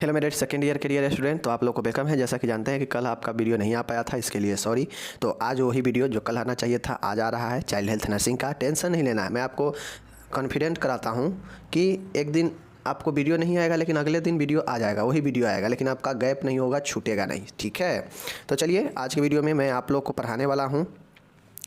Hello मेरे second year के dear student, तो आप लोग को वेलकम है। जैसा कि जानते हैं कि कल आपका वीडियो नहीं आ पाया था, इसके लिए सॉरी। तो आज वही वीडियो जो कल आना चाहिए था आज आ रहा है, चाइल्ड हेल्थ नर्सिंग का। टेंशन नहीं लेना है, मैं आपको कॉन्फिडेंट कराता हूँ कि एक दिन आपको वीडियो नहीं आएगा लेकिन अगले दिन वीडियो आ जाएगा, वही वीडियो आएगा, लेकिन आपका गैप नहीं होगा, छूटेगा नहीं। ठीक है, तो चलिए आज के वीडियो में मैं आप लोग को पढ़ाने वाला हूँ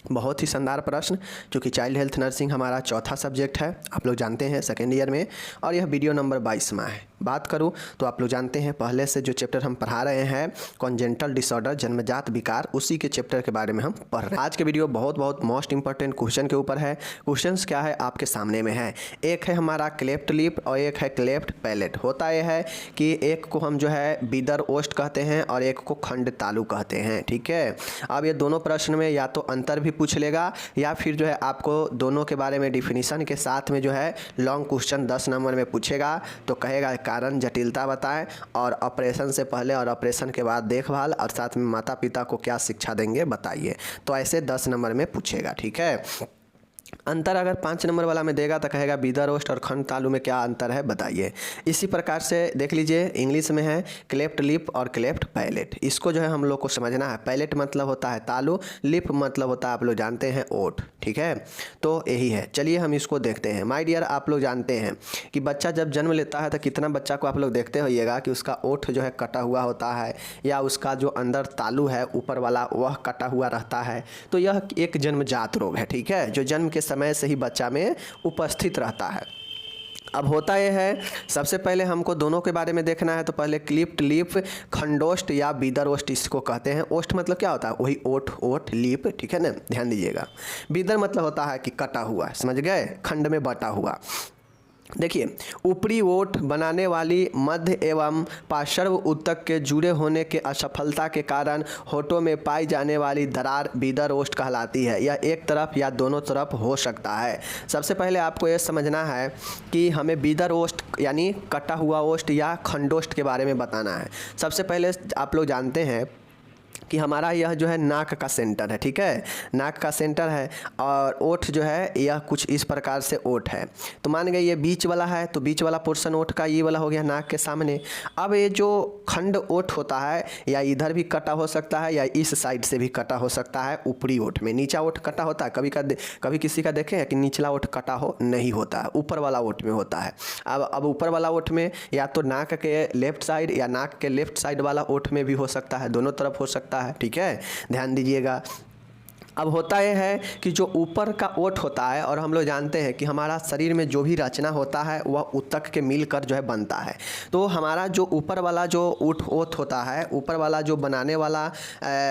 बहुत ही शानदार प्रश्न, क्योंकि चाइल्ड हेल्थ नर्सिंग हमारा चौथा सब्जेक्ट है, आप लोग जानते हैं, सेकेंड ईयर में, और यह वीडियो नंबर 22 में है। बात करूं तो आप लोग जानते हैं पहले से जो चैप्टर हम पढ़ा रहे हैं कॉन्जेंटल डिसऑर्डर, जन्मजात विकार, उसी के चैप्टर के बारे में हम पढ़ रहे हैं। आज के वीडियो बहुत मोस्ट इंपॉर्टेंट क्वेश्चन के ऊपर है। क्वेश्चंस क्या है आपके सामने में है, एक है हमारा क्लेफ्ट लिप और एक है क्लेफ्ट पैलेट। होता यह है कि एक को हम जो है बीदर ओस्ट कहते हैं और एक को खंड तालु कहते हैं। ठीक है, अब ये दोनों प्रश्न में या तो अंतर भी पूछ लेगा या फिर जो है आपको दोनों के बारे में डिफिनीशन के साथ में जो है लॉन्ग क्वेश्चन 10 नंबर में पूछेगा, तो कहेगा कारण जटिलता बताएं और ऑपरेशन से पहले और ऑपरेशन के बाद देखभाल और साथ में माता पिता को क्या शिक्षा देंगे बताइए। तो ऐसे 10 नंबर में पूछेगा। ठीक है, अंतर अगर 5 नंबर वाला में देगा तो कहेगा बीदर ओस्ट और खंड तालु में क्या अंतर है बताइए। इसी प्रकार से देख लीजिए, इंग्लिश में है क्लेफ्ट लिप और क्लेफ्ट पैलेट। इसको जो है हम लोग को समझना है। पैलेट मतलब होता है तालु, लिप मतलब होता है आप लोग जानते हैं ओठ। ठीक है, तो यही है। चलिए हम इसको देखते हैं। माय डियर, आप लोग जानते हैं कि बच्चा जब जन्म लेता है तो कितना बच्चा को आप लोग देखते होइएगा कि उसका ओठ जो है कटा हुआ होता है या उसका जो अंदर तालु है ऊपर वाला वह कटा हुआ रहता है। तो यह एक जन्मजात रोग है। ठीक है, जो जन्म के समय से ही बच्चा में उपस्थित रहता है। अब होता यह है, सबसे पहले हमको दोनों के बारे में देखना है। तो पहले क्लिफ्ट लिप, खंडोष्ट या बीदर ओस्ट इसको कहते हैं। ओस्ट मतलब क्या होता है, वही ओठ लिप। ठीक है ना, ध्यान दीजिएगा। बीदर मतलब होता है कि कटा हुआ, समझ गए, खंड में बटा हुआ। देखिए, ऊपरी ओठ बनाने वाली मध्य एवं पार्श्व ऊतक के जुड़े होने के असफलता के कारण होठों में पाई जाने वाली दरार बीदर ओस्ट कहलाती है। यह एक तरफ या दोनों तरफ हो सकता है। सबसे पहले आपको यह समझना है कि हमें बीदर ओस्ट यानी कटा हुआ ओस्ट या खंडोष्ट के बारे में बताना है। सबसे पहले आप लोग जानते हैं कि हमारा यह जो है नाक का सेंटर है। ठीक है, नाक का सेंटर है और ओठ जो है यह कुछ इस प्रकार से ओठ है। तो मान गए ये बीच वाला है, तो बीच वाला पोर्शन ओठ का ये वाला हो गया नाक के सामने। अब ये जो खंड ओठ होता है या इधर भी कटा हो सकता है या इस साइड से भी कटा हो सकता है। ऊपरी ओठ में नीचा ओठ कटा होता है, कभी किसी का देखें है कि निचला ओठ कटा हो, नहीं होता है, ऊपर वाला ओठ में होता है। अब ऊपर वाला ओठ में या तो नाक के लेफ्ट साइड या नाक के लेफ्ट साइड वाला ओठ में भी हो सकता है, दोनों तरफ हो सकता है। ठीक है, ध्यान दीजिएगा। अब होता यह है कि जो ऊपर का ओठ होता है, और हम लोग जानते हैं कि हमारा शरीर में जो भी रचना होता है वह ऊतक के मिलकर जो है बनता है। तो हमारा जो ऊपर वाला जो ओठ होता है, ऊपर वाला जो बनाने वाला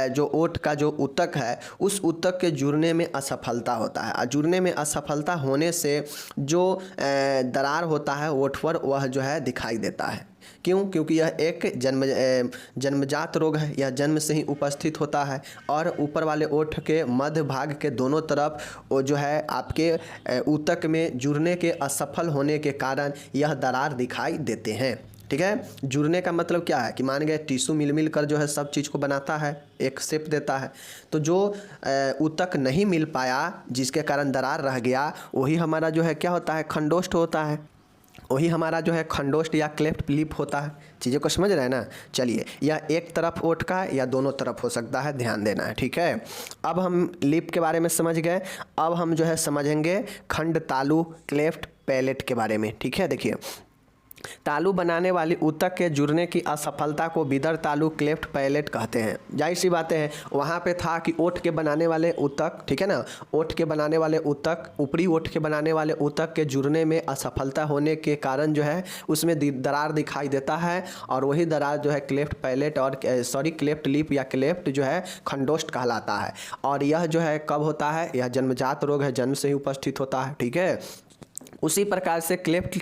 जो ओठ का जो ऊतक है, उस ऊतक के जुड़ने में असफलता होता है। और जुड़ने में असफलता होने से जो दरार होता है ओठ पर, वह जो है दिखाई देता है। क्यों? क्योंकि यह एक जन्मजात रोग है, यह जन्म से ही उपस्थित होता है और ऊपर वाले ओठ के मध्य भाग के दोनों तरफ वो जो है आपके ऊतक में जुड़ने के असफल होने के कारण यह दरार दिखाई देते हैं। ठीक है, जुड़ने का मतलब क्या है कि मान गए टिश्यू मिल कर जो है सब चीज़ को बनाता है, एक शेप देता है। तो जो ऊतक नहीं मिल पाया जिसके कारण दरार रह गया, वही हमारा जो है क्या होता है, खंडोष्ठ होता है। वही हमारा जो है खंडोष्ठ या क्लेफ्ट लिप होता है। चीज़ों को समझ रहे हैं ना। चलिए, यह एक तरफ ओठ का या दोनों तरफ हो सकता है, ध्यान देना है। ठीक है, अब हम लिप के बारे में समझ गए। अब हम जो है समझेंगे खंड तालु क्लेफ्ट पैलेट के बारे में। ठीक है, देखिए, तालु बनाने वाली ऊतक के जुड़ने की असफलता को बीदर तालु क्लेफ्ट पैलेट कहते हैं। जाहिर सी बातें हैं, वहाँ पे था कि ओठ के बनाने वाले ऊतक, ठीक है ना, ओठ के बनाने वाले ऊतक, ऊपरी ओठ के बनाने वाले ऊतक के जुड़ने में असफलता होने के कारण जो है उसमें दरार दिखाई देता है, और वही दरार जो है क्लेफ्ट पैलेट और क्लेफ्ट लिप या क्लेफ्ट जो है खंडोष्ठ कहलाता है। और यह जो है कब होता है, यह जन्मजात रोग है, जन्म से ही उपस्थित होता है। ठीक है, उसी प्रकार से क्लेफ्ट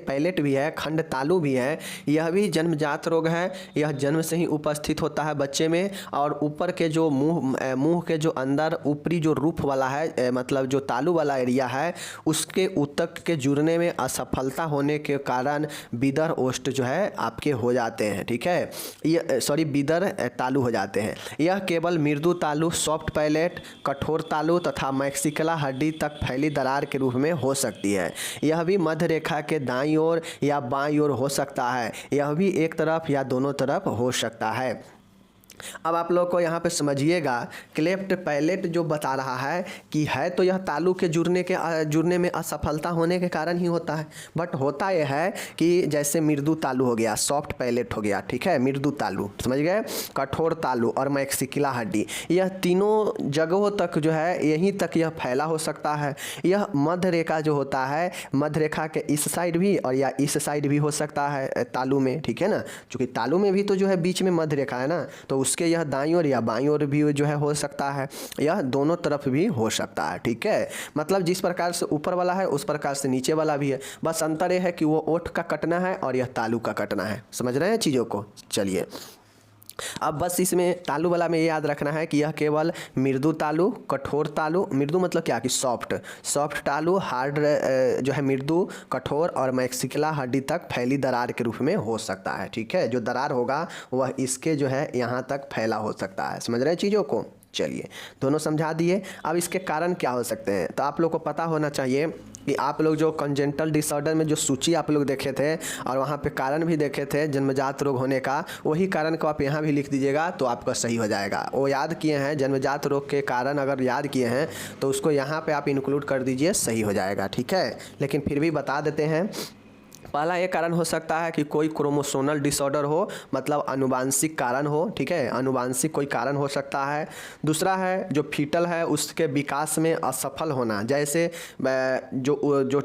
पैलेट भी है, खंड तालु भी है, यह भी जन्मजात रोग है। यह जन्म से ही उपस्थित होता है बच्चे में, और ऊपर के जो मुंह के जो अंदर ऊपरी जो रूफ वाला है, मतलब जो तालु वाला एरिया है, उसके ऊतक के जुड़ने में असफलता होने के कारण बीदर ओस्ट जो है आपके हो जाते हैं। ठीक है, ये बीदर तालु हो जाते हैं। यह केवल मृदु तालु, सॉफ्ट पैलेट, कठोर तालु तथा मैक्सिकला हड्डी तक फैली दरार के रूप में हो सकती होती है। यह भी मध्य रेखा के दाईं ओर या बाईं ओर हो सकता है। यह भी एक तरफ या दोनों तरफ हो सकता है। अब आप लोग को यहाँ पे समझिएगा, क्लेफ्ट पैलेट जो बता रहा है कि है तो यह तालू के जुड़ने में असफलता होने के कारण ही होता है, बट होता यह है कि जैसे मृदु तालू हो गया, सॉफ्ट पैलेट हो गया, ठीक है, मृदु तालू समझ गए, कठोर तालू और मैक्सिकुला हड्डी, यह तीनों जगहों तक जो है यहीं तक यह फैला हो सकता है। यह मध्य रेखा जो होता है, मध्य रेखा के इस साइड भी और या इस साइड भी हो सकता है तालू में, ठीक है ना, क्योंकि तालू में भी तो जो है बीच में मध्य रेखा है ना, तो उसके यह दाईं ओर या बाईं ओर भी जो है हो सकता है, यह दोनों तरफ भी हो सकता है, ठीक है। मतलब जिस प्रकार से ऊपर वाला है उस प्रकार से नीचे वाला भी है, बस अंतर यह है कि वो ओठ का कटना है और यह तालू का कटना है। समझ रहे हैं चीज़ों को। चलिए अब बस इसमें तालू वाला में ये याद रखना है कि यह केवल मृदु तालू, कठोर तालू, मृदु मतलब क्या कि सॉफ्ट तालू, हार्ड जो है मृदु, कठोर और मैक्सिकुला हड्डी तक फैली दरार के रूप में हो सकता है, ठीक है। जो दरार होगा वह इसके जो है यहाँ तक फैला हो सकता है। समझ रहे हैं चीज़ों को। चलिए दोनों समझा दिए। अब इसके कारण क्या हो सकते हैं, तो आप लोग को पता होना चाहिए कि आप लोग जो कंजेंटल डिसऑर्डर में जो सूची आप लोग देखे थे और वहाँ पे कारण भी देखे थे जन्मजात रोग होने का, वही कारण को आप यहाँ भी लिख दीजिएगा तो आपका सही हो जाएगा। वो याद किए हैं जन्मजात रोग के कारण, अगर याद किए हैं तो उसको यहाँ पे आप इंक्लूड कर दीजिए, सही हो जाएगा, ठीक है। लेकिन फिर भी बता देते हैं। पहला ये कारण हो सकता है कि कोई क्रोमोसोमल डिसऑर्डर हो, मतलब अनुवांशिक कारण हो, ठीक है, अनुवांशिक कोई कारण हो सकता है। दूसरा है जो फीटल है उसके विकास में असफल होना, जैसे जो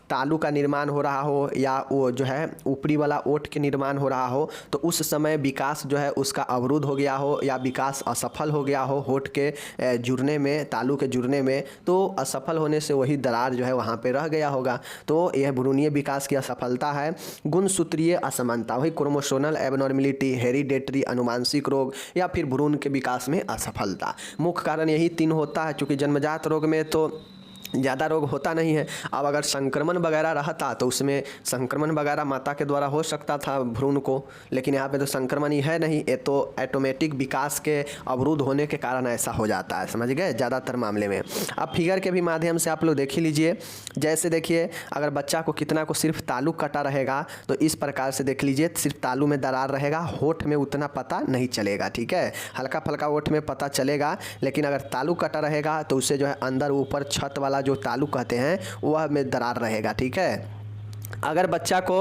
तालू का निर्माण हो रहा हो या वो जो है ऊपरी वाला ओठ के निर्माण हो रहा हो, तो उस समय विकास जो है उसका अवरुद्ध हो गया हो या विकास असफल हो गया हो होठ के जुड़ने में, तालू के जुड़ने में, तो असफल होने से वही दरार जो है वहाँ पे रह गया होगा। तो यह भ्रूणीय विकास की असफलता है। गुणसूत्रीय असमानता, वही क्रोमोसोमल एबनॉर्मेलिटी, हेरिडेटरी अनुवांशिक रोग या फिर भ्रूण के विकास में असफलता। मुख्य कारण यही तीन होता है, क्योंकि जन्मजात रोग में तो ज़्यादा रोग होता नहीं है। अब अगर संक्रमण वगैरह रहता तो उसमें संक्रमण वगैरह माता के द्वारा हो सकता था भ्रूण को, लेकिन यहाँ पे तो संक्रमण ही है नहीं, ये तो ऑटोमेटिक विकास के अवरुद्ध होने के कारण ऐसा हो जाता है। समझ गए ज़्यादातर मामले में। अब फिगर के भी माध्यम से आप लोग देख ही लीजिए। जैसे देखिए अगर बच्चा को कितना को सिर्फ तालू कटा रहेगा तो इस प्रकार से देख लीजिए, सिर्फ तालू में दरार रहेगा, होठ में उतना पता नहीं चलेगा, ठीक है, हल्का फल्का होठ में पता चलेगा। लेकिन अगर तालू कटा रहेगा तो उससे जो है अंदर ऊपर छत वाला जो तालू कहते हैं वह में दरार रहेगा, ठीक है। अगर बच्चा को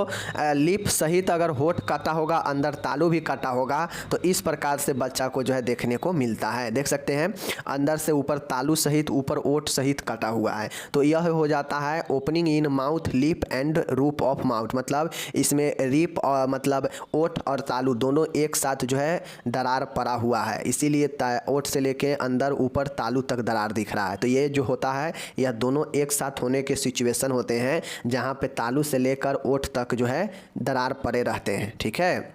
लिप सहित अगर होठ काटा होगा, अंदर तालू भी काटा होगा, तो इस प्रकार से बच्चा को जो है देखने को मिलता है। देख सकते हैं अंदर से ऊपर तालू सहित, ऊपर ओठ सहित काटा हुआ है, तो यह हो जाता है opening in mouth, lip and रूप ऑफ माउथ। मतलब इसमें रिप और मतलब ओठ और तालू दोनों एक साथ जो है दरार पड़ा हुआ है, इसीलिए ओठ से लेके अंदर ऊपर तालू तक दरार दिख रहा है। तो ये जो होता है यह दोनों एक साथ होने के सिचुएशन होते हैं जहाँ पे तालू से लेकर ओठ तक जो है दरार पड़े रहते हैं, ठीक है।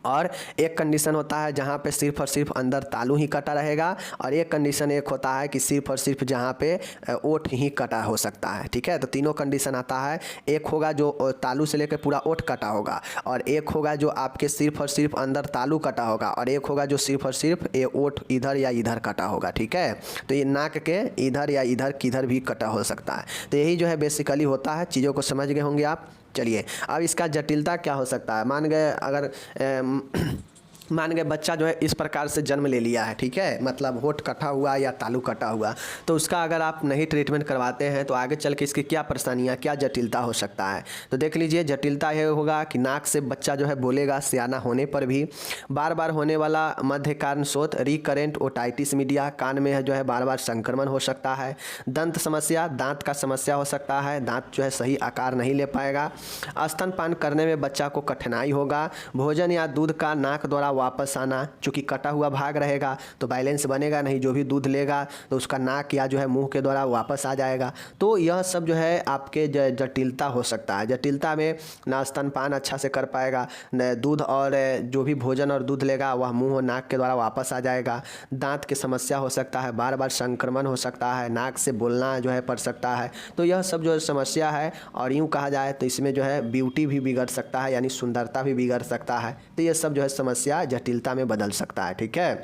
और एक कंडीशन होता है जहाँ पे सिर्फ और सिर्फ अंदर तालू ही कटा रहेगा, और एक कंडीशन एक होता है कि सिर्फ और सिर्फ जहाँ पे ओठ ही कटा हो सकता है, ठीक है। तो तीनों कंडीशन आता है, एक होगा जो तालू से लेकर पूरा ओठ कटा होगा, और एक होगा जो आपके सिर्फ और सिर्फ अंदर तालू कटा होगा, और एक होगा जो सिर्फ और सिर्फ ये ओठ इधर या इधर कटा होगा, ठीक है। तो ये नाक के इधर या इधर किधर भी कटा हो सकता है। तो यही जो है बेसिकली होता है। चीज़ों को समझ गए होंगे आप। चलिए अब इसका जटिलता क्या हो सकता है। मान गए अगर मान गए बच्चा जो है इस प्रकार से जन्म ले लिया है, ठीक है, मतलब होठ कटा हुआ या तालू कटा हुआ, तो उसका अगर आप नहीं ट्रीटमेंट करवाते हैं तो आगे चल के इसकी क्या परेशानियाँ, क्या जटिलता हो सकता है। तो देख लीजिए जटिलता यह होगा कि नाक से बच्चा जो है बोलेगा सियाना होने पर भी, बार बार होने वाला मध्य कारण शोथ, रिकरेंट ओटाइटिस मीडिया, कान में जो है बार बार संक्रमण हो सकता है, दंत समस्या, दांत का समस्या हो सकता है, दांत जो है सही आकार नहीं ले पाएगा, स्तनपान करने में बच्चा को कठिनाई होगा, भोजन या दूध का नाक द्वारा वापस आना, चूँकि कटा हुआ भाग रहेगा तो बैलेंस बनेगा नहीं, जो भी दूध लेगा तो उसका नाक या जो है मुंह के द्वारा वापस आ जाएगा। तो यह सब जो है आपके जटिलता हो सकता है। जटिलता में ना स्तनपान अच्छा से कर पाएगा, न दूध और जो भी भोजन और दूध लेगा वह मुंह और नाक के द्वारा वापस आ जाएगा, दांत की समस्या हो सकता है, बार बार संक्रमण हो सकता है, नाक से बोलना जो है पड़ सकता है। तो यह सब जो समस्या है, और यूँ कहा जाए तो इसमें जो है ब्यूटी भी बिगड़ सकता है, यानी सुंदरता भी बिगड़ सकता है। तो ये सब जो है समस्या जटिलता में बदल सकता है, ठीक है।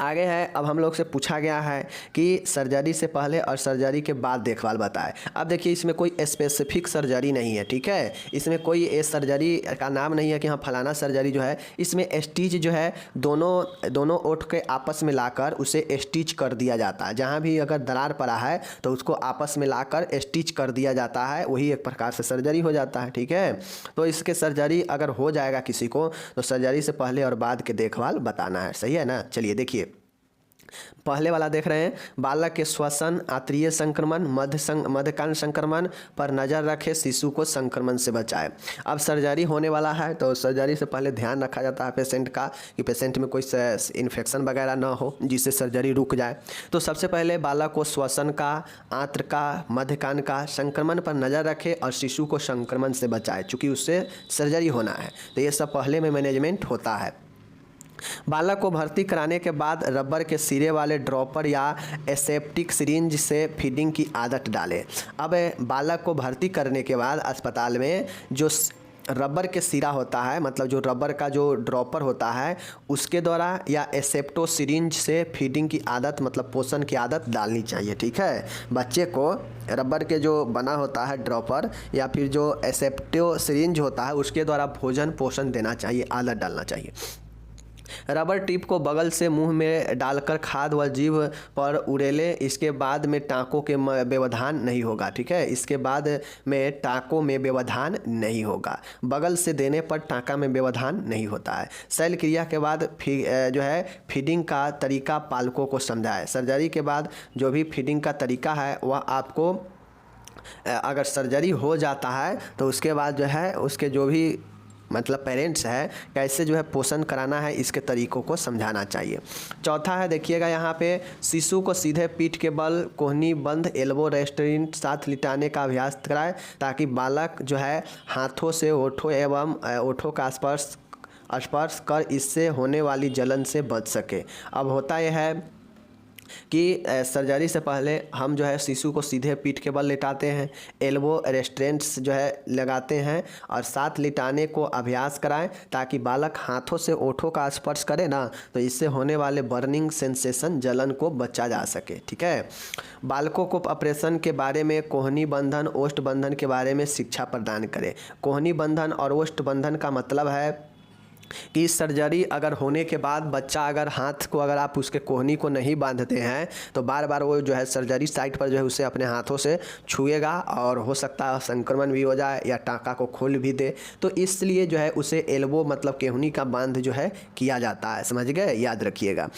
आगे है, अब हम लोग से पूछा गया है कि सर्जरी से पहले और सर्जरी के बाद देखभाल बताएं। अब देखिए इसमें कोई स्पेसिफिक सर्जरी नहीं है, ठीक है, इसमें कोई सर्जरी का नाम नहीं है कि हाँ फलाना सर्जरी जो है। इसमें स्टिच जो है दोनों ओठ के आपस में लाकर उसे स्टिच कर दिया जाता है। जहाँ भी अगर दरार पड़ा है तो उसको आपस में लाकर स्टिच कर दिया जाता है, वही एक प्रकार से सर्जरी हो जाता है, ठीक है। तो इसके सर्जरी अगर हो जाएगा किसी को तो सर्जरी से पहले और बाद के देखभाल बताना है, सही है ना। चलिए देखिए पहले वाला देख रहे हैं, बालक के श्वसन, आंत्रीय संक्रमण, मध्यकान संक्रमण पर नज़र रखे, शिशु को संक्रमण से बचाए। अब सर्जरी होने वाला है तो सर्जरी से पहले ध्यान रखा जाता है पेशेंट का कि पेशेंट में कोई इन्फेक्शन वगैरह ना हो जिससे सर्जरी रुक जाए। तो सबसे पहले बालक को श्वसन का, आंत्र का, मध्यकान का संक्रमण पर नज़र रखे और शिशु को संक्रमण से बचाए, चूँकि उससे सर्जरी होना है। तो ये सब पहले में मैनेजमेंट होता है। बालक को भर्ती कराने के बाद रबर के सिरे वाले ड्रॉपर या एसेप्टिक सिरिंज से फीडिंग की आदत डालें। अब बालक को भर्ती करने के बाद अस्पताल में जो रबर के सिरा होता है, मतलब जो रबर का जो ड्रॉपर होता है, उसके द्वारा या एसेप्टो सिरिंज से फीडिंग की आदत, मतलब पोषण की आदत डालनी चाहिए, ठीक है। बच्चे को रबर के जो बना होता है ड्रॉपर या फिर जो एसेप्टो सिरिंज होता है उसके द्वारा भोजन पोषण देना चाहिए, आदत डालना चाहिए। रबर टिप को बगल से मुंह में डालकर खाद व जीभ पर उड़ेले, इसके बाद में टाँकों के व्यवधान नहीं होगा, ठीक है। इसके बाद में टाँकों में व्यवधान नहीं होगा, बगल से देने पर टाँका में व्यवधान नहीं होता है। शल्य क्रिया के बाद जो है फीडिंग का तरीका पालकों को समझाए। सर्जरी के बाद जो भी फीडिंग का तरीका है वह आपको, अगर सर्जरी हो जाता है तो उसके बाद जो है उसके जो भी मतलब पेरेंट्स है कैसे जो है पोषण कराना है, इसके तरीकों को समझाना चाहिए। चौथा है, देखिएगा यहाँ पे, शिशु को सीधे पीठ के बल कोहनी बंद एल्बो रेस्टोरेंट साथ लिटाने का अभ्यास कराएं ताकि बालक जो है हाथों से ओठों एवं ओठों का स्पर्श कर इससे होने वाली जलन से बच सके। अब होता यह है कि सर्जरी से पहले हम जो है शिशु को सीधे पीठ के बल लिटाते हैं, एल्बो रेस्ट्रेंट्स जो है लगाते हैं और साथ लिटाने को अभ्यास कराएं ताकि बालक हाथों से ओठों का स्पर्श करे ना, तो इससे होने वाले बर्निंग सेंसेशन, जलन को बचा जा सके, ठीक है। बालकों को ऑपरेशन के बारे में कोहनी बंधन, ओष्ठ बंधन के बारे में शिक्षा प्रदान करें। कोहनी बंधन और ओष्ठ बंधन का मतलब है कि सर्जरी अगर होने के बाद बच्चा अगर हाथ को, अगर आप उसके कोहनी को नहीं बांधते हैं तो बार बार वो जो है सर्जरी साइट पर जो है उसे अपने हाथों से छुएगा और हो सकता है संक्रमण भी हो जाए या टाँका को खोल भी दे। तो इसलिए जो है उसे एल्बो मतलब कोहनी का बांध जो है किया जाता है, समझ गए, याद रखिएगा।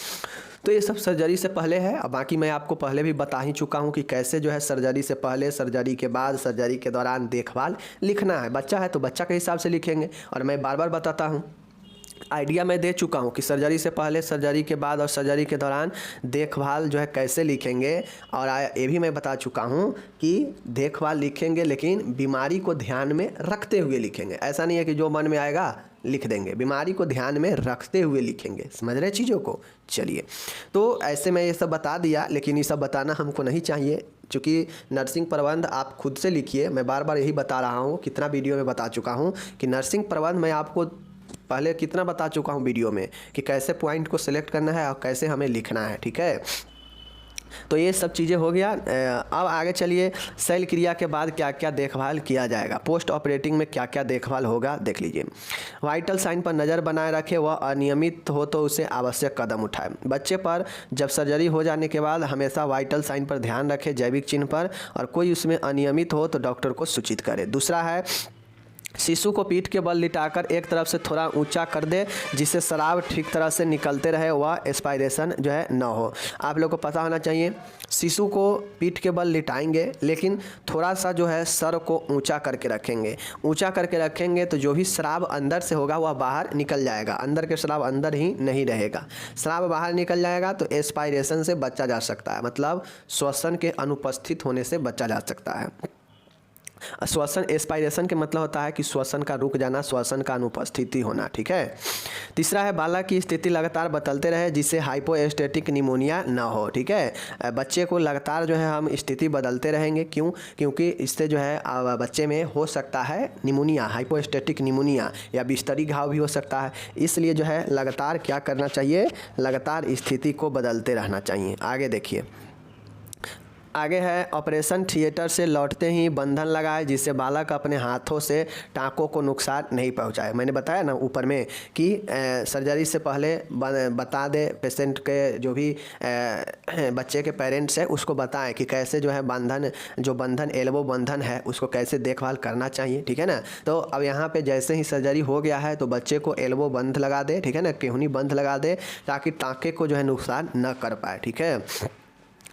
तो ये सब सर्जरी से पहले है। अब बाकी मैं आपको पहले भी बता ही चुका हूँ कि कैसे जो है सर्जरी से पहले, सर्जरी के बाद, सर्जरी के दौरान देखभाल लिखना है। बच्चा है तो बच्चा के हिसाब से लिखेंगे, और मैं बार बार बताता हूँ, आइडिया मैं दे चुका हूँ कि सर्जरी से पहले, सर्जरी के बाद और सर्जरी के दौरान देखभाल जो है कैसे लिखेंगे। और ये भी मैं बता चुका हूँ कि देखभाल लिखेंगे लेकिन बीमारी को ध्यान में रखते हुए लिखेंगे। ऐसा नहीं है कि जो मन में आएगा लिख देंगे, बीमारी को ध्यान में रखते हुए लिखेंगे। समझ रहे चीज़ों को। चलिए, तो ऐसे मैं ये सब बता दिया, लेकिन ये सब बताना हमको नहीं चाहिए, क्योंकि नर्सिंग प्रबंध आप खुद से लिखिए। मैं बार बार यही बता रहा हूँ, कितना वीडियो में बता चुका हूँ कि नर्सिंग प्रबंध मैं आपको पहले कितना बता चुका हूँ वीडियो में कि कैसे पॉइंट को सिलेक्ट करना है और कैसे हमें लिखना है, ठीक है। तो ये सब चीज़ें हो गया। अब आगे चलिए, शल्य क्रिया के बाद क्या क्या देखभाल किया जाएगा, पोस्ट ऑपरेटिंग में क्या क्या देखभाल होगा, देख लीजिए। वाइटल साइन पर नज़र बनाए रखे, वह अनियमित हो तो उसे आवश्यक कदम उठाए। बच्चे पर जब सर्जरी हो जाने के बाद हमेशा वाइटल साइन पर ध्यान रखें, जैविक चिन्ह पर, और कोई उसमें अनियमित हो तो डॉक्टर को सूचित करें। दूसरा है, शिशु को पीठ के बल लिटाकर एक तरफ से थोड़ा ऊंचा कर दे जिससे शराब ठीक तरह से निकलते रहे, वह एस्पायरेशन जो है न हो। आप लोग को पता होना चाहिए, शिशु को पीठ के बल लिटाएंगे लेकिन थोड़ा सा जो है सर को ऊंचा करके रखेंगे। ऊंचा करके रखेंगे तो जो भी शराब अंदर से होगा वह बाहर निकल जाएगा, अंदर के शराब अंदर ही नहीं रहेगा। शराब बाहर निकल जाएगा तो एस्पायरेशन से बचा जा सकता है, मतलब श्वसन के अनुपस्थित होने से बचा जा सकता है। श्वसन एस्पायरेशन के मतलब होता है कि श्वसन का रुक जाना, श्वसन का अनुपस्थिति होना। ठीक है। तीसरा है बालक की स्थिति लगातार बदलते रहे जिससे हाइपोस्टैटिक निमोनिया ना हो। ठीक है। बच्चे को लगातार जो है हम स्थिति बदलते रहेंगे। क्यों? क्योंकि इससे जो है बच्चे में हो सकता है निमोनिया, हाइपोस्टैटिक निमोनिया या बिस्तरी घाव भी हो सकता है। इसलिए जो है लगातार क्या करना चाहिए, लगातार स्थिति को बदलते रहना चाहिए। आगे देखिए, आगे है ऑपरेशन थिएटर से लौटते ही बंधन लगाए जिससे बालक अपने हाथों से टाँकों को नुकसान नहीं पहुंचाए। मैंने बताया ना ऊपर में कि सर्जरी से पहले बता दे पेशेंट के, जो भी बच्चे के पेरेंट्स है उसको बताएं कि कैसे जो है बंधन एल्बो बंधन है उसको कैसे देखभाल करना चाहिए। ठीक है ना। तो अब यहाँ पे जैसे ही सर्जरी हो गया है तो बच्चे को एल्बो बंध लगा दे। ठीक है ना, केहूनी बंध लगा दे ताकि टाँके को जो है नुकसान न कर पाए। ठीक है।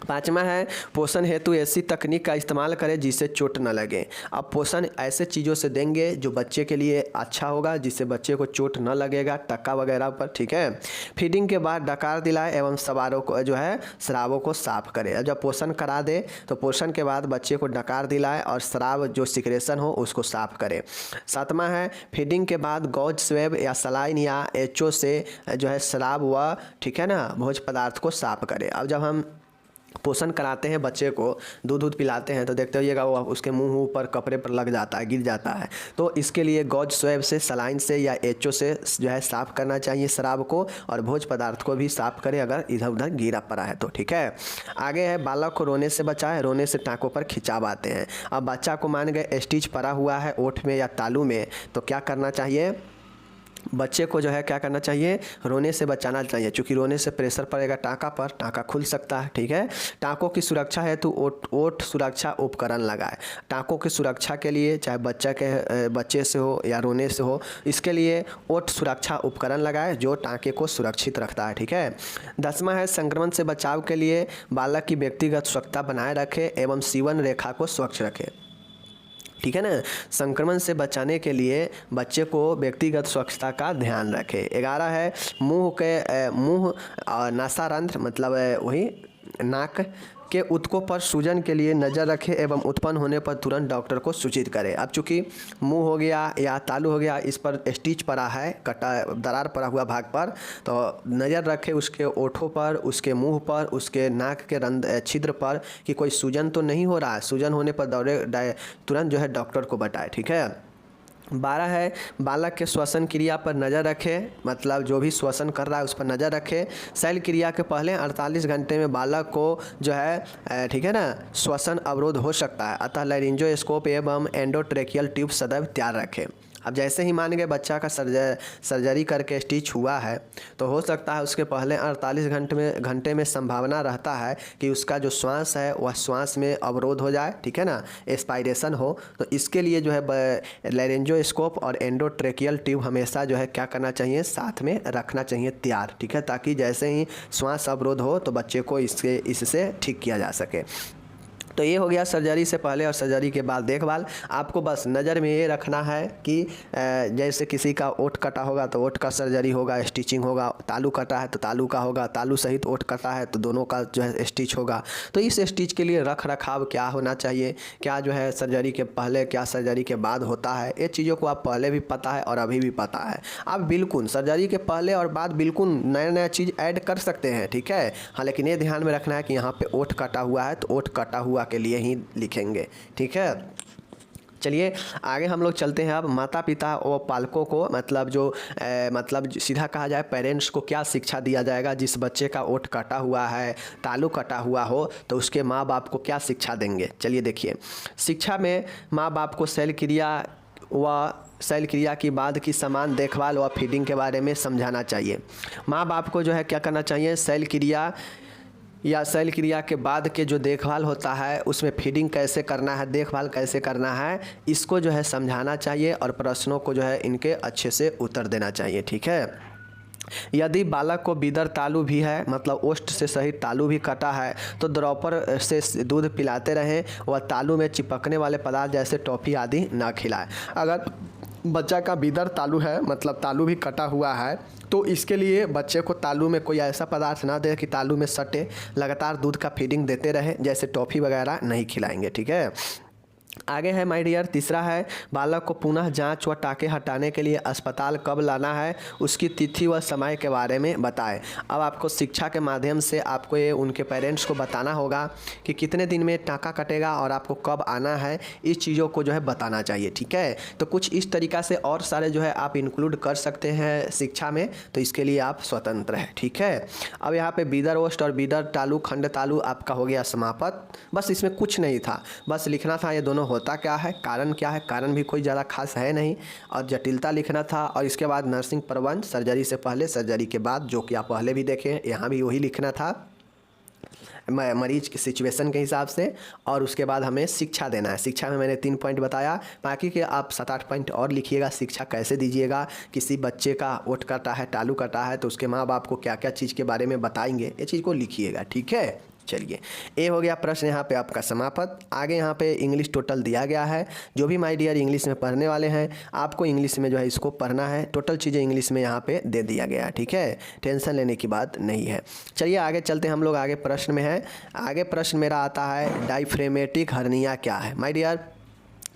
पाँचवा है पोषण हेतु ऐसी तकनीक का इस्तेमाल करें जिससे चोट न लगे। अब पोषण ऐसे चीज़ों से देंगे जो बच्चे के लिए अच्छा होगा, जिससे बच्चे को चोट न लगेगा टक्का वगैरह पर। ठीक है। फीडिंग के बाद डकार दिलाए एवं सवारों को जो है स्रावों को साफ करें। अब जब पोषण करा दे तो पोषण के बाद बच्चे को डकार दिलाए और स्राव जो सिक्रेशन हो उसको साफ करें। सातवां है फीडिंग के बाद गॉज स्वेब या सलाइन या एचओ से जो है स्राव व ठीक है ना भोज पदार्थ को साफ करें। अब जब हम पोषण कराते हैं बच्चे को, दूध पिलाते हैं तो देखते होइएगा वो उसके मुंह ऊपर कपड़े पर लग जाता है, गिर जाता है। तो इसके लिए गॉज स्वैब से, सलाइन से या एचओ से जो है साफ़ करना चाहिए शराब को, और भोज पदार्थ को भी साफ़ करें अगर इधर उधर गिरा पड़ा है तो। ठीक है। आगे है बालक को रोने से बचाएं, रोने से टाँकों पर खिंचाव आते हैं। अब बच्चा को मान गए स्टिच पड़ा हुआ है ओठ में या तालू में, तो क्या करना चाहिए, बच्चे को जो है क्या करना चाहिए, रोने से बचाना चाहिए। क्योंकि रोने से प्रेशर पड़ेगा टाँका पर, टाँका खुल सकता है। ठीक है। टाँकों की सुरक्षा हेतु ओठ सुरक्षा उपकरण लगाए। टाँकों की सुरक्षा के लिए चाहे बच्चे से हो या रोने से हो, इसके लिए ओठ सुरक्षा उपकरण लगाए जो टाँके को सुरक्षित रखता है। ठीक है। 10वां है संक्रमण से बचाव के लिए बालक की व्यक्तिगत स्वच्छता बनाए रखे एवं सीवन रेखा को स्वच्छ रखे। ठीक है ना। संक्रमण से बचाने के लिए बच्चे को व्यक्तिगत स्वच्छता का ध्यान रखें। 11 है मुंह और नासारंध्र मतलब वही नाक के ऊतकों पर सूजन के लिए नज़र रखें एवं उत्पन्न होने पर तुरंत डॉक्टर को सूचित करें। अब चूँकि मुंह हो गया या तालू हो गया, इस पर स्टिच पड़ा है, दरार पड़ा हुआ भाग पर, तो नज़र रखें उसके ओठों पर, उसके मुंह पर, उसके नाक के छिद्र पर कि कोई सूजन तो नहीं हो रहा है। सूजन होने पर तुरंत जो है डॉक्टर को बताएं। ठीक है। 12 है बालक के श्वसन क्रिया पर नज़र रखें, मतलब जो भी श्वसन कर रहा है उस पर नज़र रखें। शैल क्रिया के पहले 48 घंटे में बालक को जो है ठीक है ना श्वसन अवरोध हो सकता है, अतः लैरिंजोस्कोप एवं एंडोट्रेकियल ट्यूब सदैव तैयार रखें। अब जैसे ही मान गए बच्चा का सर्जरी करके स्टिच हुआ है तो हो सकता है उसके पहले 48 घंटे में संभावना रहता है कि उसका जो श्वास है वह श्वास में अवरोध हो जाए। ठीक है ना, एस्पायरेशन हो। तो इसके लिए जो है लैरिंजोस्कोप और एंडोट्रेकियल ट्यूब हमेशा जो है क्या करना चाहिए, साथ में रखना चाहिए तैयार। ठीक है, ताकि जैसे ही श्वास अवरोध हो तो बच्चे को इससे ठीक किया जा सके। तो ये हो गया सर्जरी से पहले और सर्जरी के बाद देखभाल। आपको बस नज़र में ये रखना है कि जैसे किसी का ओठ कटा होगा तो ओठ का सर्जरी होगा, स्टिचिंग होगा, तालू कटा है तो तालू का होगा, तालू सहित ओठ कटा है तो दोनों का जो है स्टिच होगा। तो इस स्टिच के लिए रख रखाव क्या होना चाहिए, क्या जो है सर्जरी के पहले क्या सर्जरी के बाद होता है, ये चीज़ों को आप पहले भी पता है और अभी भी पता है। आप बिल्कुल सर्जरी के पहले और बाद बिल्कुल नया चीज़ ऐड कर सकते हैं। ठीक है। हाँ, लेकिन ये ध्यान में रखना है कि यहाँ पर ओठ कटा हुआ है तो ओठ कटा हुआ के लिए ही लिखेंगे। ठीक है। चलिए आगे हम लोग चलते हैं। अब माता पिता और पालकों को मतलब सीधा कहा जाए पेरेंट्स को क्या शिक्षा दिया जाएगा। जिस बच्चे का ओठ कटा हुआ है, तालू कटा हुआ हो, तो उसके माँ बाप को क्या शिक्षा देंगे। चलिए देखिए, शिक्षा में माँ बाप को शैल क्रिया की बाद की समान देखभाल व फीडिंग के बारे में समझाना चाहिए। माँ बाप को जो है क्या करना चाहिए, शैल क्रिया के बाद के जो देखभाल होता है उसमें फीडिंग कैसे करना है, देखभाल कैसे करना है, इसको जो है समझाना चाहिए और प्रश्नों को जो है इनके अच्छे से उत्तर देना चाहिए। ठीक है। यदि बालक को बिदर तालू भी है, मतलब ओष्ठ से सहित तालू भी कटा है, तो ड्रॉपर से दूध पिलाते रहें व तालू में चिपकने वाले पदार्थ जैसे टॉफ़ी आदि ना खिलाएं। अगर बच्चा का बिदर तालू है, मतलब तालू भी कटा हुआ है, तो इसके लिए बच्चे को तालू में कोई ऐसा पदार्थ ना दे कि तालू में सटे। लगातार दूध का फीडिंग देते रहे, जैसे टॉफ़ी वगैरह नहीं खिलाएंगे। ठीक है। आगे है माय डियर, तीसरा है बालक को पुनः जांच व टाँके हटाने के लिए अस्पताल कब लाना है, उसकी तिथि व समय के बारे में बताएं। अब आपको शिक्षा के माध्यम से आपको ये उनके पेरेंट्स को बताना होगा कि कितने दिन में टाँका कटेगा और आपको कब आना है, इस चीज़ों को जो है बताना चाहिए। ठीक है, तो कुछ इस तरीक़ा से और सारे जो है आप इंक्लूड कर सकते हैं शिक्षा में, तो इसके लिए आप स्वतंत्र हैं। ठीक है, अब यहाँ पर बीदर ओस्ट और बीदर तालु खंड तालु आपका हो गया समाप्त। बस इसमें कुछ नहीं था, बस लिखना था ये दोनों होता क्या है, कारण क्या है, कारण भी कोई ज़्यादा खास है नहीं, और जटिलता लिखना था। और इसके बाद नर्सिंग प्रबंध, सर्जरी से पहले सर्जरी के बाद, जो कि आप पहले भी देखें, यहाँ भी वही लिखना था मरीज की सिचुएशन के हिसाब से। और उसके बाद हमें शिक्षा देना है। शिक्षा में मैंने 3 पॉइंट बताया, बाकी के आप 7-8 पॉइंट और लिखिएगा। शिक्षा कैसे दीजिएगा, किसी बच्चे का ओट कटा है, टालू कटा है, तो उसके माँ बाप को क्या क्या चीज़ के बारे में बताएंगे, ये चीज़ को लिखिएगा। ठीक है, चलिए ये हो गया प्रश्न यहाँ पे आपका समाप्त। आगे यहाँ पे इंग्लिश टोटल दिया गया है। जो भी माय डियर इंग्लिश में पढ़ने वाले हैं, आपको इंग्लिश में जो है इसको पढ़ना है। टोटल चीज़ें इंग्लिश में यहाँ पे दे दिया गया है। ठीक है, टेंशन लेने की बात नहीं है। चलिए आगे चलते हैं हम लोग, आगे प्रश्न में है। आगे प्रश्न मेरा आता है डायफ्रेमेटिक हर्निया क्या है। माय डियर,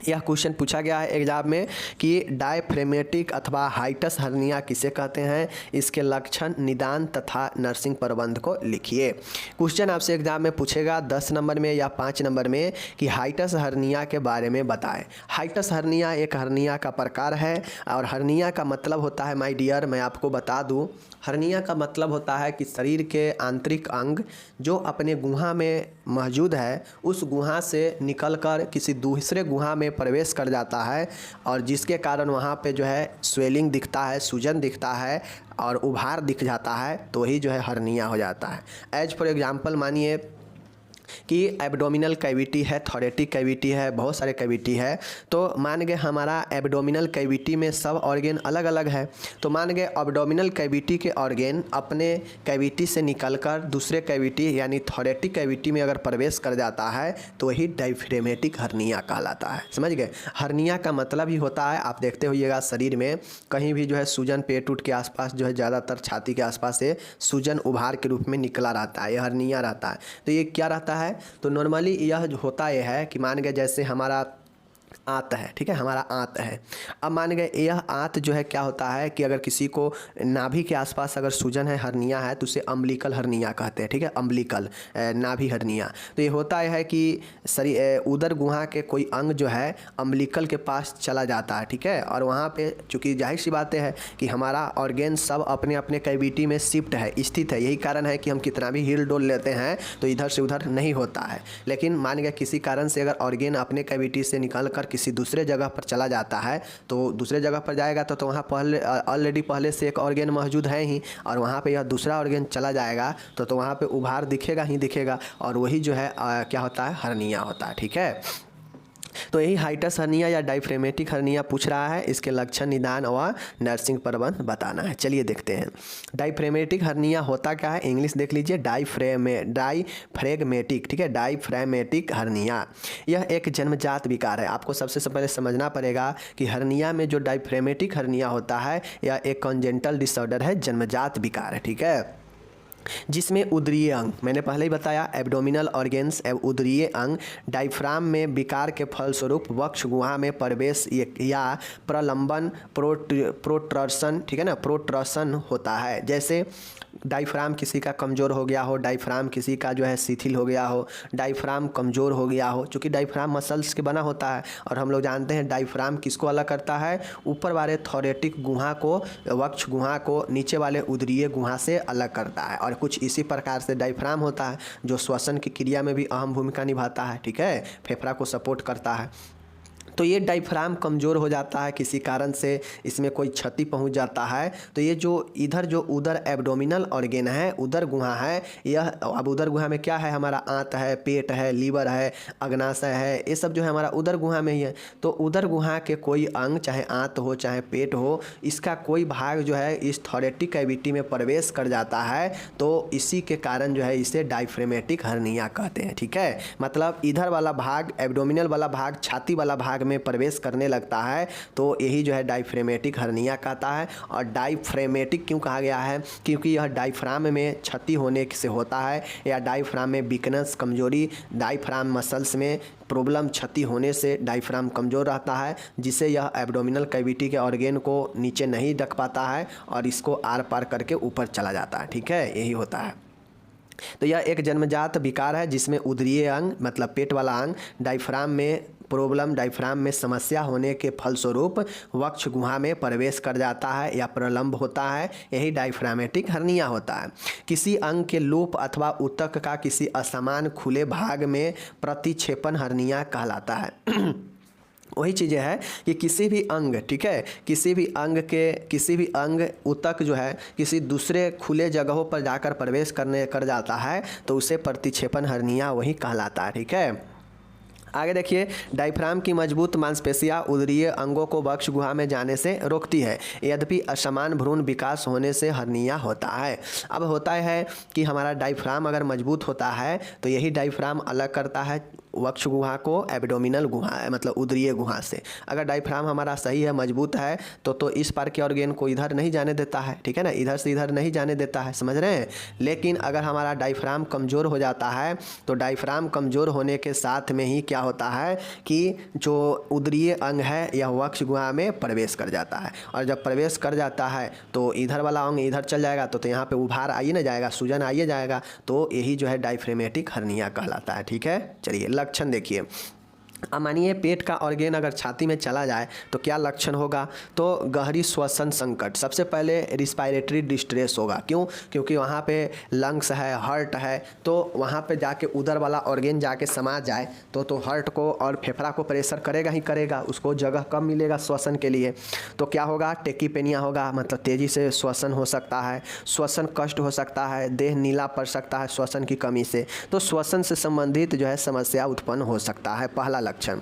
यह क्वेश्चन पूछा गया है एग्जाम में कि डायफ्रेमेटिक अथवा हाइटस हर्निया किसे कहते हैं, इसके लक्षण, निदान तथा नर्सिंग प्रबंध को लिखिए। क्वेश्चन आपसे एग्जाम में पूछेगा 10 नंबर में या 5 नंबर में कि हाइटस हर्निया के बारे में बताएं। हाइटस हर्निया एक हर्निया का प्रकार है, और हर्निया का मतलब होता है माय डियर, मैं आपको बता दूं, हर्निया का मतलब होता है कि शरीर के आंतरिक अंग जो अपने गुहा में मौजूद है, उस गुहा से निकलकर किसी दूसरे गुहा में प्रवेश कर जाता है, और जिसके कारण वहाँ पे जो है स्वेलिंग दिखता है, सूजन दिखता है और उभार दिख जाता है, तो ही जो है हर्निया हो जाता है। एज फॉर एग्जांपल मानिए कि एब्डोमिनल कैविटी है, थोरेटिक कैविटी है, बहुत सारे कैविटी है। तो मान गए हमारा एब्डोमिनल कैविटी में सब ऑर्गेन अलग अलग है, तो मान गए एब्डोमिनल कैविटी के ऑर्गेन अपने कैविटी से निकलकर दूसरे कैविटी यानी थोरेटिक कैविटी में अगर प्रवेश कर जाता है, तो वही डायफ्रेमेटिक हर्निया कहलाता है। समझ गए, हर्निया का मतलब ही होता है, आप देखते होइएगा शरीर में कहीं भी जो है सूजन पेट उट के आसपास जो है, ज़्यादातर छाती के आसपास से सूजन उभार के रूप में निकला रहता है, यह हर्निया रहता है। तो ये क्या रहता है, तो नॉर्मली यह जो होता यह है कि मान गए जैसे हमारा आंत है, ठीक है, हमारा आंत है। अब मान गए यह आंत जो है क्या होता है कि अगर किसी को नाभि के आसपास अगर सूजन है, हर्निया है, तो उसे अम्बिलिकल हर्निया कहते हैं। ठीक है, अम्बिलिकल नाभि हर्निया। तो ये होता है कि शरीर उदर गुहा के कोई अंग जो है अम्बिलिकल के पास चला जाता है। ठीक है, और वहाँ पे चूँकि जाहिर सी बात है कि हमारा ऑर्गेन सब अपने अपने कैविटी में शिफ्ट है, स्थित है। यही कारण है कि हम कितना भी हिल डोल लेते हैं तो इधर से उधर नहीं होता है। लेकिन मान गया किसी कारण से अगर ऑर्गेन अपने कैविटी से निकल कर किसी दूसरे जगह पर चला जाता है, तो दूसरे जगह पर जाएगा तो वहाँ पहले ऑलरेडी पहले से एक ऑर्गेन मौजूद है ही, और वहाँ पे यह दूसरा ऑर्गेन चला जाएगा तो वहाँ पे उभार दिखेगा ही दिखेगा, और वही जो है क्या होता है, हर्निया होता है। ठीक है, तो यही हाइटस हर्निया या डायफ्रेमेटिक हर्निया पूछ रहा है। इसके लक्षण, निदान और नर्सिंग प्रबंध बताना है। चलिए देखते हैं डायफ्रेमेटिक हर्निया होता क्या है। इंग्लिश देख लीजिए, डायफ्रेगमेटिक। ठीक है, डायफ्रेमेटिक हर्निया यह एक जन्मजात विकार है। आपको सबसे पहले समझना पड़ेगा कि हर्निया में जो डायफ्रेमेटिक हर्निया होता है यह एक कॉन्जेंटल डिसऑर्डर है, जन्मजात विकार है। ठीक है, जिसमें उदरीय अंग, मैंने पहले ही बताया, एब्डोमिनल ऑर्गेन्स उदरीय अंग डायफ्राम में विकार के फलस्वरूप वक्ष गुहा में प्रवेश या प्रलंबन, प्रोट्रसन, ठीक है ना, प्रोट्रसन होता है। जैसे डायफ्राम किसी का कमज़ोर हो गया हो, डायफ्राम किसी का जो है शिथिल हो गया हो, डायफ्राम कमज़ोर हो गया हो, चूँकि डायफ्राम मसल्स के बना होता है, और हम लोग जानते हैं डायफ्राम किसको अलग करता है, ऊपर वाले थोरेटिक गुहा को, वक्ष गुहा को नीचे वाले उदरीय गुहा से अलग करता है। और कुछ इसी प्रकार से डायफ्राम होता है जो श्वसन की क्रिया में भी अहम भूमिका निभाता है। ठीक है, फेफड़ा को सपोर्ट करता है। तो ये डायफ्राम कमज़ोर हो जाता है, किसी कारण से इसमें कोई क्षति पहुंच जाता है, तो ये जो इधर जो उदर एब्डोमिनल ऑर्गेन है, उदर गुहा है, यह अब उदर गुहा में क्या है, हमारा आंत है, पेट है, लीवर है, अग्नाशय है, ये सब जो है हमारा उदर गुहा में ही है। तो उदर गुहा के कोई अंग, चाहे आंत हो चाहे पेट हो, इसका कोई भाग जो है इस थोरेटिक कैविटी में प्रवेश कर जाता है, तो इसी के कारण जो है इसे डायफ्रेमेटिक हर्निया कहते हैं। ठीक है, मतलब इधर वाला भाग, एब्डोमिनल वाला भाग, छाती वाला भाग में प्रवेश करने लगता है तो यही जो है डायफ्रेमेटिक हर्निया कहता है। और डायफ्रेमेटिक क्यों कहा गया है? क्योंकि यह डायफ्राम में क्षति होने से होता है, या डायफ्राम में वीकनेस, कमजोरी, डायफ्राम मसल्स में प्रॉब्लम, क्षति होने से डायफ्राम कमज़ोर रहता है, जिससे यह एब्डोमिनल कैविटी के ऑर्गेन को नीचे नहीं ढक पाता है और इसको आर पार करके ऊपर चला जाता है। ठीक है, यही होता है। तो यह एक जन्मजात विकार है जिसमें उदरीय अंग मतलब पेट वाला अंग डायफ्राम में प्रॉब्लम, डायफ्राम में समस्या होने के फलस्वरूप वक्ष गुहा में प्रवेश कर जाता है या प्रलंब होता है। यही डायफ्रामेटिक हर्निया होता है। किसी अंग के लूप अथवा ऊतक का किसी असमान खुले भाग में प्रतिक्षेपण हर्निया कहलाता है। वही चीज़ें है कि किसी भी अंग, ठीक है, किसी भी अंग ऊतक जो है किसी दूसरे खुले जगहों पर जाकर प्रवेश कर जाता है तो उसे प्रतिक्षेपण हर्निया वही कहलाता है। ठीक है, आगे देखिए, डायफ्राम की मजबूत मांसपेशियां उदरीय अंगों को वक्ष गुहा में जाने से रोकती है, यद्यपि असमान भ्रूण विकास होने से हर्निया होता है। अब होता है कि हमारा डायफ्राम अगर मजबूत होता है तो यही डायफ्राम अलग करता है वक्ष गुहा को एब्डोमिनल गुहा मतलब उदरीय गुहा से। अगर डायफ्राम हमारा सही है, मजबूत है तो इस पार के ऑर्गेन को इधर नहीं जाने देता है। ठीक है ना, इधर से इधर नहीं जाने देता है, समझ रहे हैं। लेकिन अगर हमारा डायफ्राम कमज़ोर हो जाता है तो डायफ्राम कमज़ोर होने के साथ में ही क्या होता है कि जो उदरीय अंग है यह वक्ष गुहा में प्रवेश कर जाता है, और जब प्रवेश कर जाता है तो इधर वाला अंग इधर चल जाएगा तो यहाँ पे उभार आइए ना जाएगा, सूजन आइए जाएगा, तो यही जो है डायफ्रेमेटिक हर्निया कहलाता है। ठीक है, चलिए लक्षण देखिए। अब मानिए पेट का ऑर्गेन अगर छाती में चला जाए तो क्या लक्षण होगा? तो गहरी श्वसन संकट, सबसे पहले रिस्पायरेटरी डिस्ट्रेस होगा। क्यों? क्योंकि वहाँ पे लंग्स है, हार्ट है, तो वहाँ पे जाके उधर वाला ऑर्गेन जाके समा जाए तो हार्ट को और फेफड़ा को प्रेशर करेगा ही करेगा, उसको जगह कम मिलेगा श्वसन के लिए। तो क्या होगा? टेकीपेनिया होगा, मतलब तेज़ी से श्वसन हो सकता है, श्वसन कष्ट हो सकता है, देह नीला पड़ सकता है श्वसन की कमी से। तो श्वसन से संबंधित जो है समस्या उत्पन्न हो सकता है, पहला लक्षण।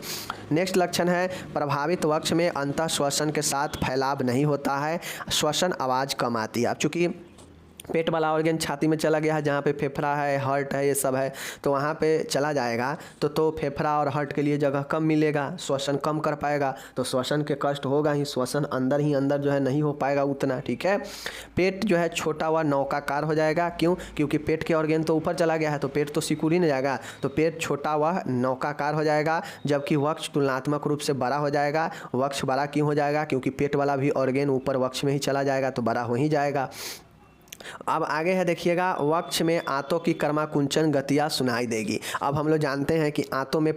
नेक्स्ट लक्षण है प्रभावित वक्ष में अंतः श्वसन के साथ फैलाव नहीं होता है, श्वसन आवाज़ कम आती है। अब चूँकि पेट वाला ऑर्गन छाती में चला गया है, जहाँ पे फेफड़ा है, हार्ट है, ये सब है, तो वहाँ पे चला जाएगा तो फेफड़ा और हार्ट के लिए जगह कम मिलेगा, श्वसन कम कर पाएगा, तो श्वसन के कष्ट होगा ही, श्वसन अंदर ही अंदर जो है नहीं हो पाएगा उतना। ठीक है, पेट जो है छोटा व नौकाकार हो जाएगा। क्यों? क्योंकि पेट के ऑर्गन तो ऊपर चला गया है तो पेट तो सिकुड़ ही नहीं जाएगा, तो पेट छोटा व नौकाकार हो जाएगा, जबकि वक्ष तुलनात्मक रूप से बड़ा हो जाएगा। वक्ष बड़ा क्यों हो जाएगा? क्योंकि पेट वाला भी ऑर्गन ऊपर वक्ष में ही चला जाएगा तो बड़ा हो ही जाएगा। अब आगे है देखिएगा, वक्ष में आंतों की कर्माकुंचन गतियाँ सुनाई देगी। अब हम लोग जानते हैं कि आंतों में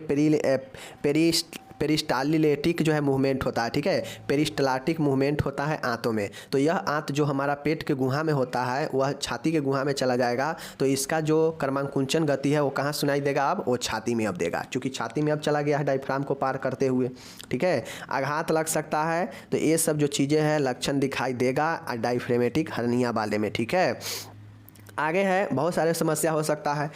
पेरिस्टालिटिक जो है मूवमेंट होता है। ठीक है, पेरिस्टालिटिक मूवमेंट होता है आंतों में। तो यह आंत जो हमारा पेट के गुहा में होता है वह छाती के गुहा में चला जाएगा, तो इसका जो कर्माकुंचन गति है वो कहाँ सुनाई देगा? अब वो छाती में अब देगा, क्योंकि छाती में अब चला गया है डायफ्राम को पार करते हुए। ठीक है, आघात लग सकता है, तो ये सब जो चीज़ें हैं लक्षण दिखाई देगा डायफ्रेमेटिक हर्निया वाले में। ठीक है, आगे है बहुत सारे समस्या हो सकता है,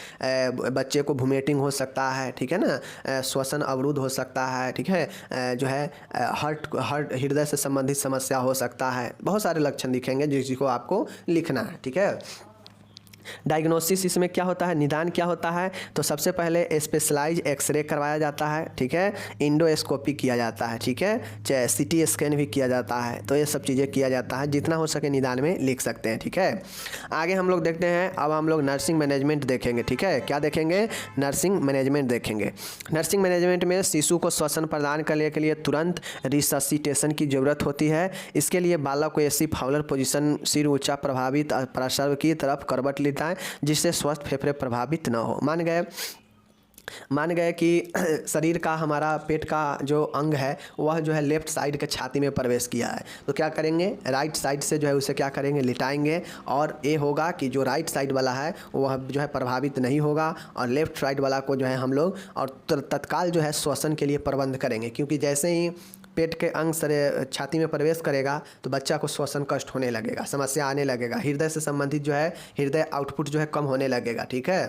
बच्चे को वोमिटिंग हो सकता है। ठीक है ना, श्वसन अवरुद्ध हो सकता है। ठीक है, जो है हार्ट हृदय से संबंधित समस्या हो सकता है। बहुत सारे लक्षण दिखेंगे जिसको आपको लिखना है। ठीक है, डायग्नोसिस इसमें क्या होता है, निदान क्या होता है? तो सबसे पहले स्पेशलाइज एक्सरे करवाया जाता है। ठीक है, इंडोस्कोपी किया जाता है। ठीक है, चाहे सीटी स्कैन भी किया जाता है, तो ये सब चीज़ें किया जाता है, जितना हो सके निदान में लिख सकते हैं। ठीक है, आगे हम लोग देखते हैं, अब हम लोग नर्सिंग मैनेजमेंट देखेंगे। ठीक है, क्या देखेंगे? नर्सिंग मैनेजमेंट देखेंगे। नर्सिंग मैनेजमेंट में शिशु को श्वसन प्रदान करने के लिए तुरंत रिससिटेशन की ज़रूरत होती है। इसके लिए बालक को ऐसी फाउलर पोजीशन, सिर ऊंचा, प्रभावित प्रसव की तरफ करवट लेता है जिससे स्वस्थ फेफड़े प्रभावित न हो। मान गए कि शरीर का हमारा पेट का जो अंग है वह जो है लेफ्ट साइड के छाती में प्रवेश किया है, तो क्या करेंगे? राइट साइड से जो है उसे क्या करेंगे? लिटाएंगे, और ये होगा कि जो राइट साइड वाला है वह जो है प्रभावित नहीं होगा, और लेफ्ट साइड वाला को जो है हम लोग और तत्काल जो है श्वसन के लिए प्रबंध करेंगे। क्योंकि जैसे ही पेट के अंग छाती में प्रवेश करेगा तो बच्चा को श्वसन कष्ट होने लगेगा, समस्या आने लगेगा, हृदय से संबंधित जो है हृदय आउटपुट जो है कम होने लगेगा। ठीक है,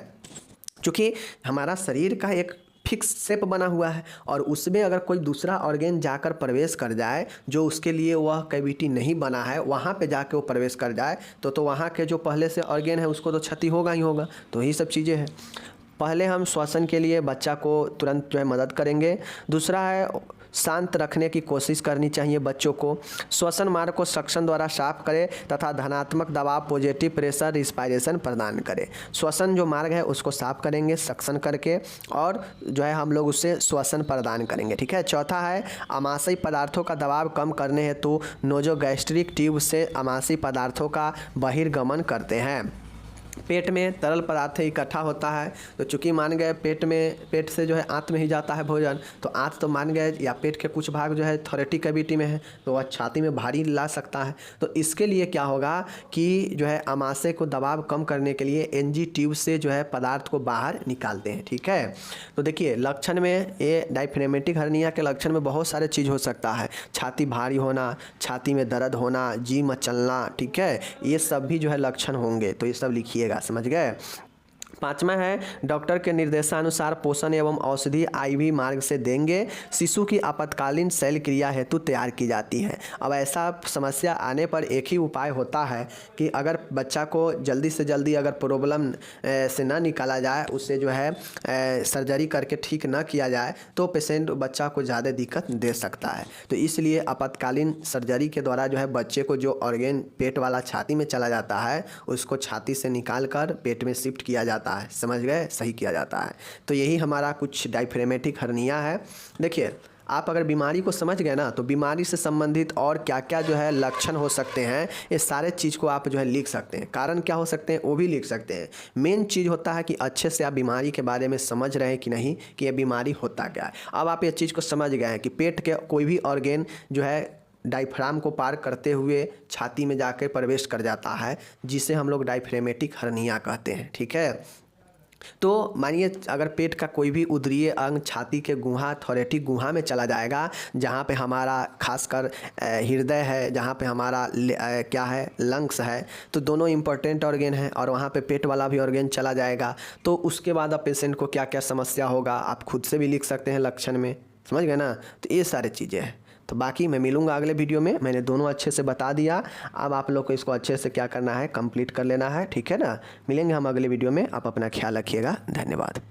क्योंकि हमारा शरीर का एक फिक्स शेप बना हुआ है, और उसमें अगर कोई दूसरा ऑर्गेन जाकर प्रवेश कर जाए जो उसके लिए वह कैविटी नहीं बना है, वहाँ पे जाके वो प्रवेश कर जाए तो वहाँ के जो पहले से ऑर्गेन है उसको तो क्षति होगा ही होगा। तो यही सब चीज़ें हैं। पहले हम श्वसन के लिए बच्चा को तुरंत जो है मदद करेंगे। दूसरा है शांत रखने की कोशिश करनी चाहिए बच्चों को। श्वसन मार्ग को सक्शन द्वारा साफ करें तथा धनात्मक दबाव पॉजिटिव प्रेशर रिस्पायरेशन प्रदान करें। श्वसन जो मार्ग है उसको साफ करेंगे सक्शन करके और जो है हम लोग उससे श्वसन प्रदान करेंगे, ठीक है। चौथा है आमाशयी पदार्थों का दबाव कम करने हेतु नोजोगैस्ट्रिक ट्यूब से आमाशयी पदार्थों का बहिर्गमन करते हैं। पेट में तरल पदार्थ इकट्ठा होता है, तो चूंकि मान गए पेट से जो है आंत में ही जाता है भोजन, तो आंत तो मान गए या पेट के कुछ भाग जो है थोरेटिक कैविटी में है, तो वह छाती में भारी ला सकता है। तो इसके लिए क्या होगा कि जो है आमाशय को दबाव कम करने के लिए एनजी ट्यूब से जो है पदार्थ को बाहर निकालते हैं, ठीक है। तो देखिए लक्षण में ये डायफ्रेगमेटिक हर्निया के लक्षण में बहुत सारे चीज़ हो सकता है। छाती भारी होना, छाती में दर्द होना, जी मचलना, ठीक है, ये सब भी जो है लक्षण होंगे, तो ये सब लिखिएगा, समझ गए। पांचवा है डॉक्टर के निर्देशानुसार पोषण एवं औषधि आईवी मार्ग से देंगे। शिशु की आपातकालीन शल्य क्रिया हेतु तैयार की जाती है। अब ऐसा समस्या आने पर एक ही उपाय होता है कि अगर बच्चा को जल्दी से जल्दी अगर प्रॉब्लम से ना निकाला जाए, उससे जो है सर्जरी करके ठीक ना किया जाए, तो पेशेंट बच्चा को ज़्यादा दिक्कत दे सकता है। तो इसलिए आपातकालीन सर्जरी के द्वारा जो है बच्चे को जो ऑर्गेन पेट वाला छाती में चला जाता है उसको छाती से निकाल कर पेट में शिफ्ट किया जाता है, समझ गए, सही किया जाता है। तो यही हमारा कुछ डायफ्रेगमेटिक हर्निया है। देखिए आप अगर बीमारी को समझ गए ना, तो बीमारी से संबंधित और क्या क्या जो है लक्षण हो सकते हैं, ये सारे चीज़ को आप जो है लिख सकते हैं। कारण क्या हो सकते हैं वो भी लिख सकते हैं। मेन चीज़ होता है कि अच्छे से आप बीमारी के बारे में समझ रहे हैं कि नहीं, कि ये बीमारी होता क्या है। अब आप ये चीज़ को समझ गए हैं कि पेट के कोई भी ऑर्गेन जो है डायफ्राम को पार करते हुए छाती में जाकर प्रवेश कर जाता है, जिसे हम लोग डायफ्रेगमेटिक हर्निया कहते हैं, ठीक है। तो मानिए अगर पेट का कोई भी उदरीय अंग छाती के गुहा थोरेटिक गुहा में चला जाएगा, जहाँ पे हमारा खासकर हृदय है, जहाँ पे हमारा क्या है लंग्स है, तो दोनों इम्पोर्टेंट ऑर्गेन हैं, और वहाँ पे पेट वाला भी ऑर्गेन चला जाएगा, तो उसके बाद अब पेशेंट को क्या क्या समस्या होगा आप खुद से भी लिख सकते हैं लक्षण में, समझ गए ना। तो ये सारी चीज़ें हैं। तो बाकी मैं मिलूंगा अगले वीडियो में। मैंने दोनों अच्छे से बता दिया, अब आप लोग को इसको अच्छे से क्या करना है, कंप्लीट कर लेना है, ठीक है ना। मिलेंगे हम अगले वीडियो में, आप अपना ख्याल रखिएगा, धन्यवाद।